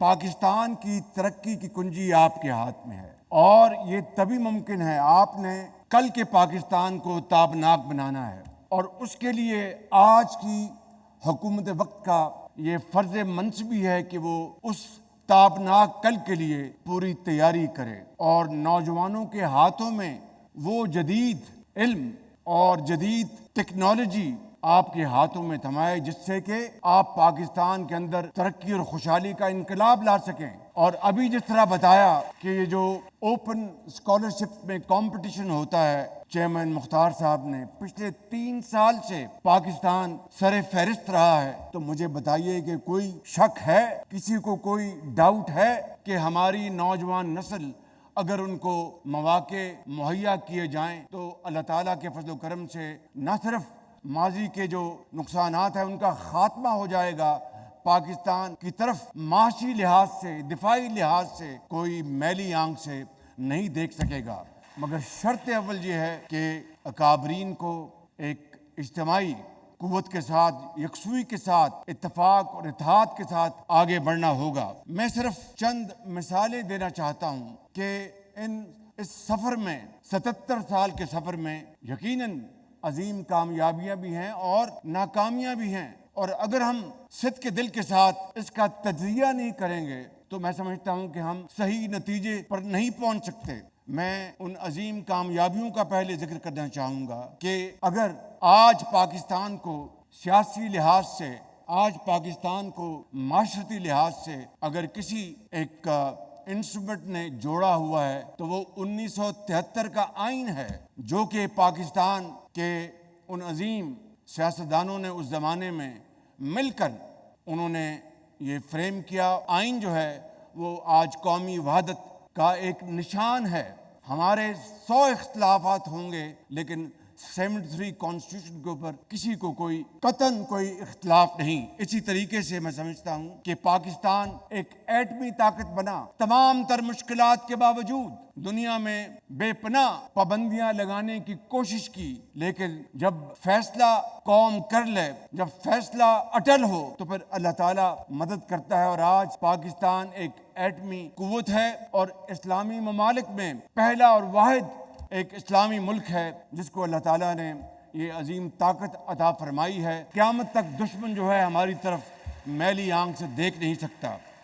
پاکستان کی ترقی کی کنجی آپ کے ہاتھ میں ہے، اور یہ تبھی ممکن ہے، آپ نے کل کے پاکستان کو تابناک بنانا ہے، اور اس کے لیے آج کی حکومت وقت کا یہ فرض منصبی ہے کہ وہ اس تابناک کل کے لیے پوری تیاری کرے، اور نوجوانوں کے ہاتھوں میں وہ جدید علم اور جدید ٹیکنالوجی آپ کے ہاتھوں میں تھمائے جس سے کہ آپ پاکستان کے اندر ترقی اور خوشحالی کا انقلاب لا سکیں۔ اور ابھی جس طرح بتایا کہ یہ جو اوپن اسکالرشپ میں کمپٹیشن ہوتا ہے، چیئرمین مختار صاحب نے پچھلے 3 سال سے پاکستان سر فہرست رہا ہے، تو مجھے بتائیے کہ کوئی شک ہے، کسی کو کوئی ڈاؤٹ ہے کہ ہماری نوجوان نسل اگر ان کو مواقع مہیا کیے جائیں تو اللہ تعالیٰ کے فضل و کرم سے نہ صرف ماضی کے جو نقصانات ہیں ان کا خاتمہ ہو جائے گا، پاکستان کی طرف معاشی لحاظ سے، دفاعی لحاظ سے کوئی میلی آنکھ سے نہیں دیکھ سکے گا۔ مگر شرط اول یہ ہے کہ اکابرین کو ایک اجتماعی قوت کے ساتھ، یکسوئی کے ساتھ، اتفاق اور اتحاد کے ساتھ آگے بڑھنا ہوگا۔ میں صرف چند مثالیں دینا چاہتا ہوں کہ اس سفر میں، 77 سال کے سفر میں یقیناً عظیم کامیابیاں بھی ہیں اور ناکامیاں بھی ہیں، اور اگر ہم صدق کے دل کے ساتھ اس کا تجزیہ نہیں کریں گے تو میں سمجھتا ہوں کہ ہم صحیح نتیجے پر نہیں پہنچ سکتے۔ میں ان عظیم کامیابیوں کا پہلے ذکر کرنا چاہوں گا کہ اگر آج پاکستان کو سیاسی لحاظ سے، آج پاکستان کو معاشرتی لحاظ سے اگر کسی ایک انسٹرومنٹ نے جوڑا ہوا ہے تو وہ 1973 کا آئین ہے، جو کہ پاکستان کے ان عظیم سیاستدانوں نے اس زمانے میں مل کر انہوں نے یہ فریم کیا۔ آئین جو ہے وہ آج قومی وحدت کا ایک نشان ہے۔ ہمارے 100 اختلافات ہوں گے لیکن 73 کانسٹیٹیوشن کے اوپر کسی کو کوئی قطعاً کوئی اختلاف نہیں۔ اسی طریقے سے میں سمجھتا ہوں کہ پاکستان ایک ایٹمی طاقت بنا، تمام تر مشکلات کے باوجود دنیا میں بے پناہ پابندیاں لگانے کی کوشش کی، لیکن جب فیصلہ قوم کر لے، جب فیصلہ اٹل ہو تو پھر اللہ تعالیٰ مدد کرتا ہے، اور آج پاکستان ایک ایٹمی قوت ہے اور اسلامی ممالک میں پہلا اور واحد ایک اسلامی ملک ہے جس کو اللہ تعالیٰ نے یہ عظیم طاقت عطا فرمائی ہے۔ قیامت تک دشمن جو ہے ہماری طرف میلی آنکھ سے دیکھ نہیں سکتا۔